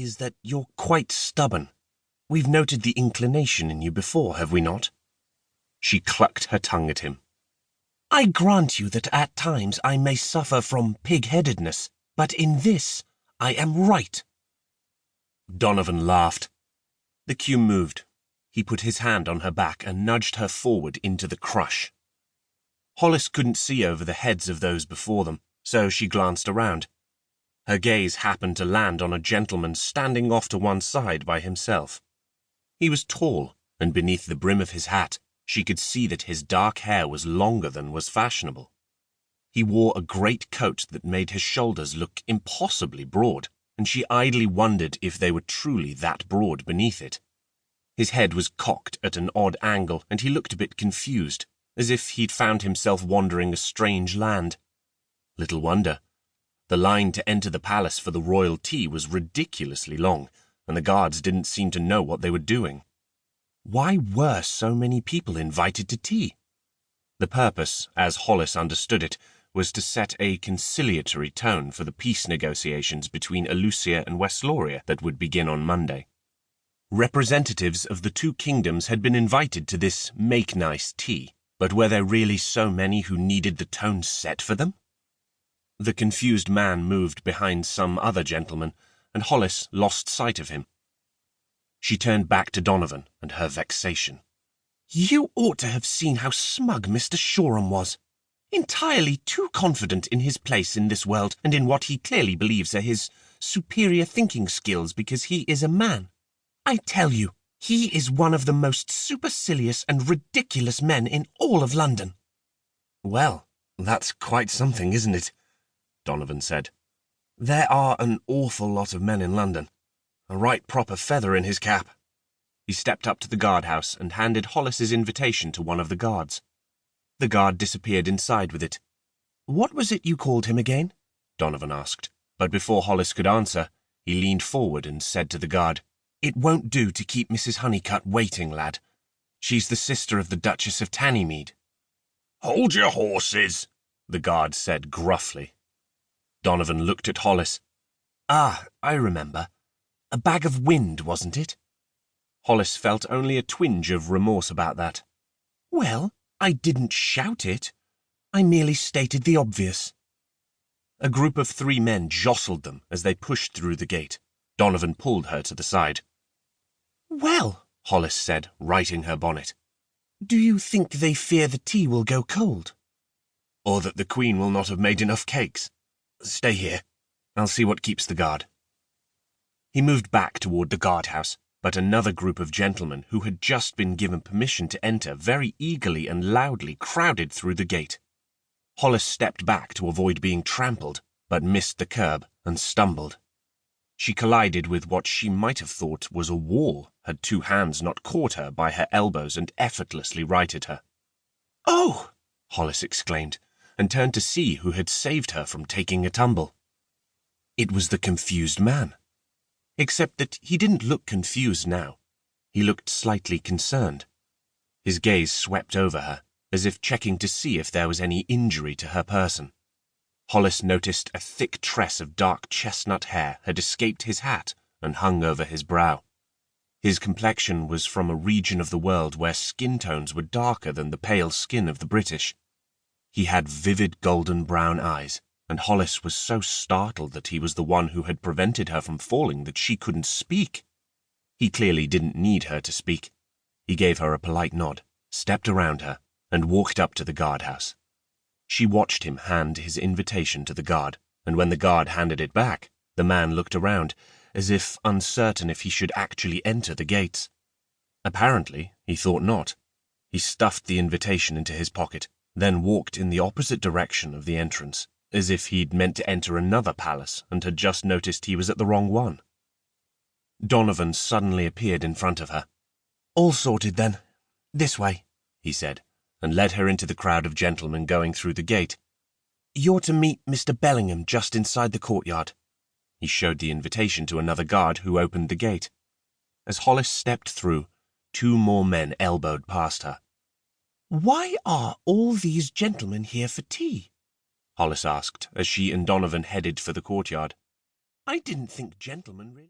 is that you're quite stubborn. We've noted the inclination in you before, have we not?" She clucked her tongue at him. "I grant you that at times I may suffer from pig-headedness, but in this I am right." Donovan laughed. The queue moved. He put his hand on her back and nudged her forward into the crush. Hollis couldn't see over the heads of those before them, so she glanced around. Her gaze happened to land on a gentleman standing off to one side by himself. He was tall, and beneath the brim of his hat, she could see that his dark hair was longer than was fashionable. He wore a great coat that made his shoulders look impossibly broad, and she idly wondered if they were truly that broad beneath it. His head was cocked at an odd angle, and he looked a bit confused, as if he'd found himself wandering a strange land. Little wonder. The line to enter the palace for the royal tea was ridiculously long, and the guards didn't seem to know what they were doing. Why were so many people invited to tea? The purpose, as Hollis understood it, was to set a conciliatory tone for the peace negotiations between Alucia and Westloria that would begin on Monday. Representatives of the two kingdoms had been invited to this make-nice tea, but were there really so many who needed the tone set for them? The confused man moved behind some other gentleman, and Hollis lost sight of him. She turned back to Donovan and her vexation. "You ought to have seen how smug Mr. Shoreham was. Entirely too confident in his place in this world and in what he clearly believes are his superior thinking skills because he is a man. I tell you, he is one of the most supercilious and ridiculous men in all of London." "Well, that's quite something, isn't it?" Donovan said. "There are an awful lot of men in London. A right proper feather in his cap." He stepped up to the guardhouse and handed Hollis's invitation to one of the guards. The guard disappeared inside with it. "What was it you called him again?" Donovan asked, but before Hollis could answer, he leaned forward and said to the guard, "It won't do to keep Mrs. Honeycutt waiting, lad. She's the sister of the Duchess of Tannymead." "Hold your horses," the guard said gruffly. Donovan looked at Hollis. "Ah, I remember. A bag of wind, wasn't it?" Hollis felt only a twinge of remorse about that. "Well, I didn't shout it. I merely stated the obvious." A group of 3 men jostled them as they pushed through the gate. Donovan pulled her to the side. "Well," Hollis said, righting her bonnet, "do you think they fear the tea will go cold?" "Or that the Queen will not have made enough cakes? Stay here. I'll see what keeps the guard." He moved back toward the guardhouse, but another group of gentlemen who had just been given permission to enter very eagerly and loudly crowded through the gate. Hollis stepped back to avoid being trampled, but missed the curb and stumbled. She collided with what she might have thought was a wall had 2 hands not caught her by her elbows and effortlessly righted her. "Oh!" Hollis exclaimed, and turned to see who had saved her from taking a tumble. It was the confused man. Except that he didn't look confused now. He looked slightly concerned. His gaze swept over her, as if checking to see if there was any injury to her person. Hollis noticed a thick tress of dark chestnut hair had escaped his hat and hung over his brow. His complexion was from a region of the world where skin tones were darker than the pale skin of the British. He had vivid golden brown eyes, and Hollis was so startled that he was the one who had prevented her from falling that she couldn't speak. He clearly didn't need her to speak. He gave her a polite nod, stepped around her, and walked up to the guardhouse. She watched him hand his invitation to the guard, and when the guard handed it back, the man looked around, as if uncertain if he should actually enter the gates. Apparently, he thought not. He stuffed the invitation into his pocket, then walked in the opposite direction of the entrance, as if he'd meant to enter another palace and had just noticed he was at the wrong one. Donovan suddenly appeared in front of her. "All sorted, then. This way," he said, and led her into the crowd of gentlemen going through the gate. "You're to meet Mr. Bellingham just inside the courtyard." He showed the invitation to another guard who opened the gate. As Hollis stepped through, 2 more men elbowed past her. "Why are all these gentlemen here for tea?" Hollis asked as she and Donovan headed for the courtyard. "I didn't think gentlemen really..."